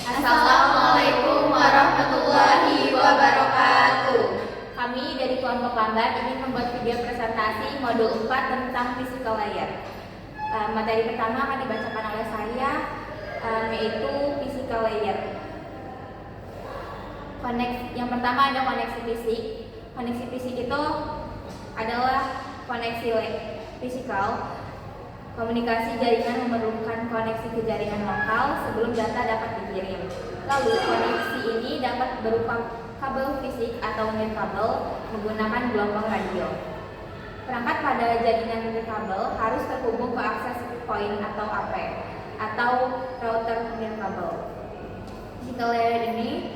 Assalamualaikum warahmatullahi wabarakatuh. Kami dari kelompok Lambat ingin membuat video presentasi modul 4 tentang physical layer. Materi pertama akan dibacakan oleh saya, yaitu physical layer. Yang pertama ada koneksi fisik. Koneksi fisik itu adalah koneksi fisikal. Komunikasi jaringan memerlukan koneksi ke jaringan lokal sebelum data dapat dikirim. Lalu koneksi ini dapat berupa kabel fisik atau nirkabel menggunakan gelombang radio. Perangkat pada jaringan nirkabel harus terhubung ke access point atau AP atau router nirkabel. Physical layer ini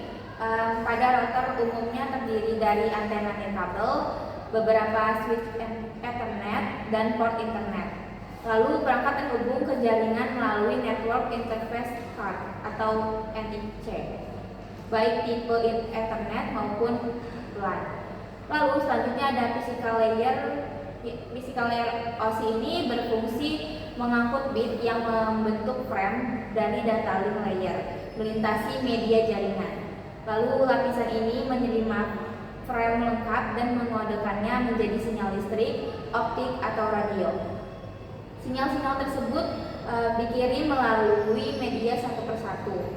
pada router umumnya terdiri dari antena nirkabel, beberapa switch Ethernet, dan port internet. Lalu perangkat terhubung ke jaringan melalui Network Interface Card atau NIC, baik tipe Ethernet maupun LAN. Lalu selanjutnya ada physical layer. Physical layer OSI ini berfungsi mengangkut bit yang membentuk frame dari data link layer melintasi media jaringan. Lalu lapisan ini menerima frame lengkap dan mengodekannya menjadi sinyal listrik, optik, atau radio. Sinyal-sinyal tersebut dikirim melalui media satu persatu.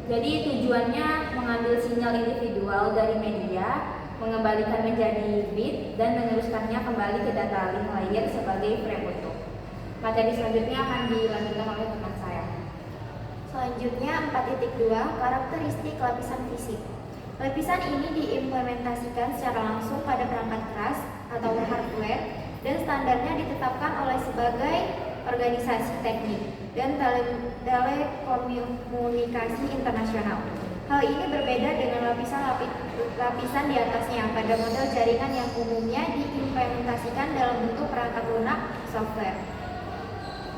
Jadi tujuannya mengambil sinyal individual dari media, mengembalikan menjadi bit, dan meneruskannya kembali ke data link layer sebagai frame utuh. Materi selanjutnya akan dilanjutkan oleh teman saya. Selanjutnya 4.2 karakteristik lapisan fisik. Lapisan ini diimplementasikan secara langsung pada perangkat keras atau hardware dan standarnya ditetapkan oleh sebagai organisasi teknik dan telekomunikasi internasional. Hal ini berbeda dengan lapisan di atasnya pada model jaringan yang umumnya diimplementasikan dalam bentuk perangkat lunak software.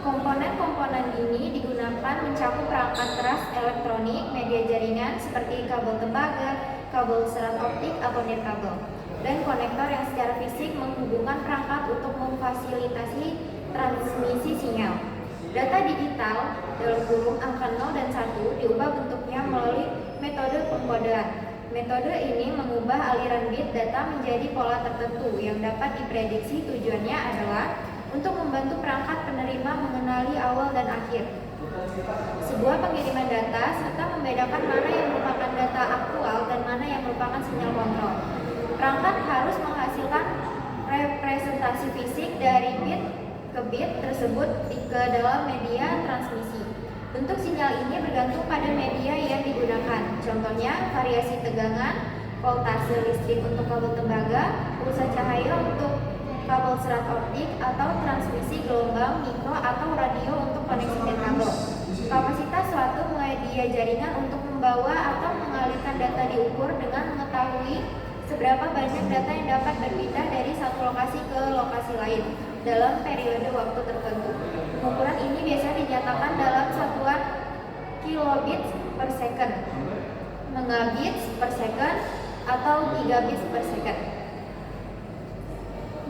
Komponen-komponen ini digunakan mencakup perangkat keras elektronik, media jaringan seperti kabel tembaga, kabel serat optik atau nirkabel, dan konektor yang secara fisik menghubungkan perangkat untuk memfasilitasi transmisi sinyal. Data digital dalam kurung angka 0 dan 1 diubah bentuknya melalui metode pengkodean. Metode ini mengubah aliran bit data menjadi pola tertentu yang dapat diprediksi. Tujuannya adalah untuk membantu perangkat penerima mengenali awal dan akhir sebuah pengiriman data serta membedakan mana yang merupakan data aktual dan mana yang merupakan sinyal kontrol. Perangkat harus menghasilkan representasi fisik dari bit ke bit tersebut ke dalam media transmisi. Bentuk sinyal ini bergantung pada media yang digunakan. Contohnya variasi tegangan, voltase listrik untuk kabel tembaga, pulsa cahaya untuk kabel serat optik, atau transmisi gelombang mikro atau radio untuk koneksi nirkabel. Kapasitas suatu media jaringan untuk membawa atau mengalirkan data diukur dengan mengetahui seberapa banyak data yang dapat berpindah dari satu lokasi ke lokasi lain dalam periode waktu tertentu. Pengukuran ini biasanya dinyatakan dalam satuan kilobits per second, megabits per second, atau gigabits per second.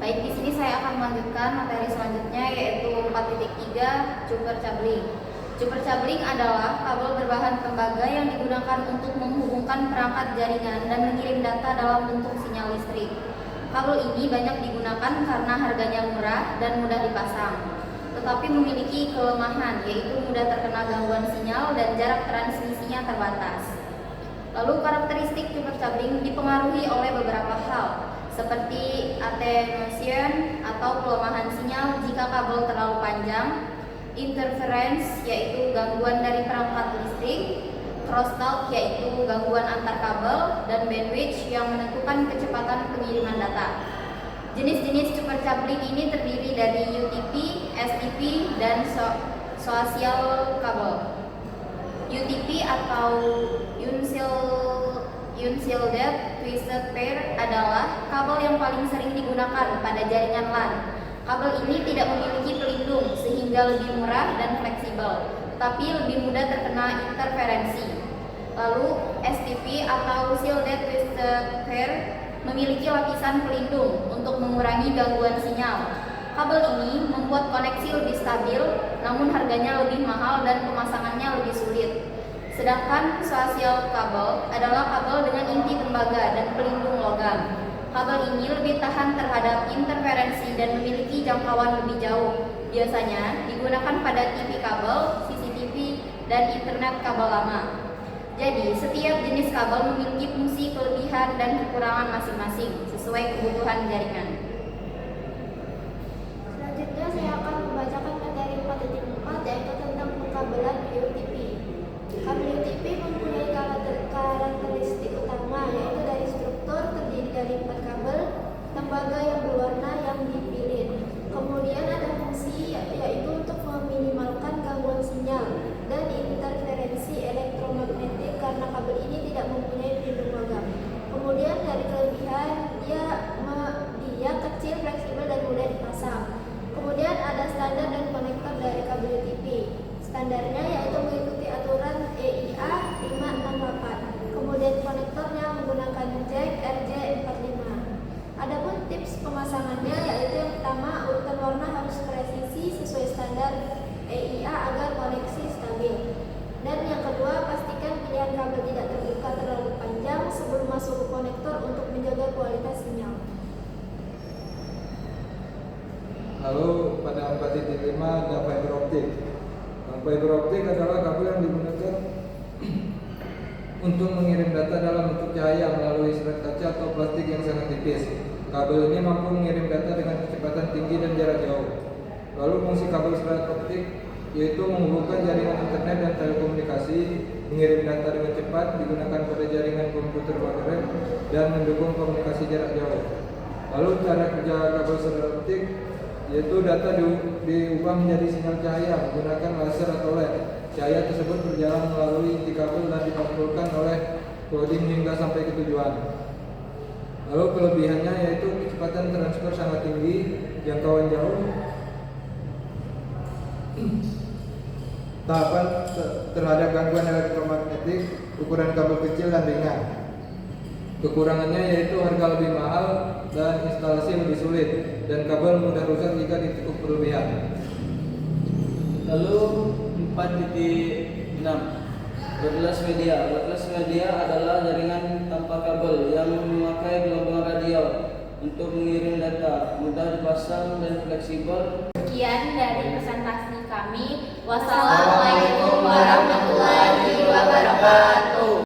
Baik, di sini saya akan melanjutkan materi selanjutnya, yaitu 4.3 Copper cabling. Copper cabling adalah kabel berbahan tembaga yang digunakan untuk menghubungkan perangkat jaringan dan mengirim data dalam bentuk sinyal listrik. Kabel ini banyak digunakan karena harganya murah dan mudah dipasang, tetapi memiliki kelemahan, yaitu mudah terkena gangguan sinyal dan jarak transmisinya terbatas. Lalu karakteristik copper cabling dipengaruhi oleh beberapa hal, seperti attenuation atau pelemahan sinyal jika kabel terlalu panjang, interference yaitu gangguan dari perangkat listrik, crosstalk yaitu gangguan antar kabel, dan bandwidth yang menentukan kecepatan pengiriman data. Jenis-jenis copper cabling ini terdiri dari UTP, STP, dan coaxial kabel. UTP atau Unshielded Twisted Pair adalah kabel yang paling sering digunakan pada jaringan LAN. Kabel ini tidak memiliki pelindung sehingga lebih murah dan fleksibel, tetapi lebih mudah terkena interferensi. Lalu STP atau Shielded Twisted Pair memiliki lapisan pelindung untuk mengurangi gangguan sinyal. Kabel ini membuat koneksi lebih stabil, namun harganya lebih mahal dan pemasangannya lebih sulit. Sedangkan coaxial kabel adalah kabel dengan inti tembaga dan pelindung logam. Kabel ini lebih tahan terhadap interferensi dan memiliki jangkauan lebih jauh. Biasanya digunakan pada TV kabel, CCTV, dan internet kabel lama. Jadi, setiap jenis kabel memiliki fungsi, kelebihan, dan kekurangan masing-masing sesuai kebutuhan jaringan. Selanjutnya saya akan membacakan materi 4.4 yaitu tentang pengkabelan UTP. Kabel UTP mempunyai karakteristik utama yaitu dari struktur terdiri dari 4 kabel tembaga yang berwarna yang dipilih. Kemudian ada fungsi yaitu untuk meminimalkan gangguan sinyal dan interferensi elektromagnetik karena kabel ini tidak mempunyai pelindung logam. Kemudian dari kelebihan dia kecil, fleksibel dan mudah dipasang. Kemudian ada standar dan konektor dari kabel UTP. Standarnya yaitu mengikuti aturan EIA 568. Kemudian konektornya menggunakan jack RJ45. Adapun tips pemasangannya yaitu yang pertama, urutan warna harus presisi sesuai standar EIA agar koneksi stabil. Dan yang kedua, pastikan pilihan kabel tidak terbuka terlalu panjang sebelum masuk ke konektor untuk menjaga kualitas sinyal. Lalu pada 4.5 ada fiber optik. Fiber optik adalah kabel yang digunakan untuk mengirim data dalam bentuk cahaya melalui serat kaca atau plastik yang sangat tipis. Kabel ini mampu mengirim data dengan kecepatan tinggi dan jarak jauh. Lalu fungsi kabel serat optik yaitu menghubungkan jaringan internet dan telekomunikasi, mengirim data dengan cepat, digunakan pada jaringan komputer baterai, dan mendukung komunikasi jarak jauh. Lalu cara kerja kabel serat optik yaitu data diubah menjadi sinyal cahaya menggunakan laser atau LED. Cahaya tersebut berjalan melalui inti kabel dan dipantulkan oleh coding hingga sampai ke tujuan. Lalu kelebihannya yaitu kecepatan transfer sangat tinggi, jangkauan jauh, tahapan terhadap gangguan elektromagnetik, ukuran kabel kecil dan ringan. Kekurangannya yaitu harga lebih mahal dan instalasi lebih sulit, dan kabel mudah rusak jika ditekuk berlebihan. Lalu 4.6 wireless media. Wireless media adalah jaringan tanpa kabel yang memakai gelombang radio untuk mengirim data, mudah dipasang dan fleksibel. Sekian dari presentasi kami. Wassalamualaikum warahmatullahi wabarakatuh.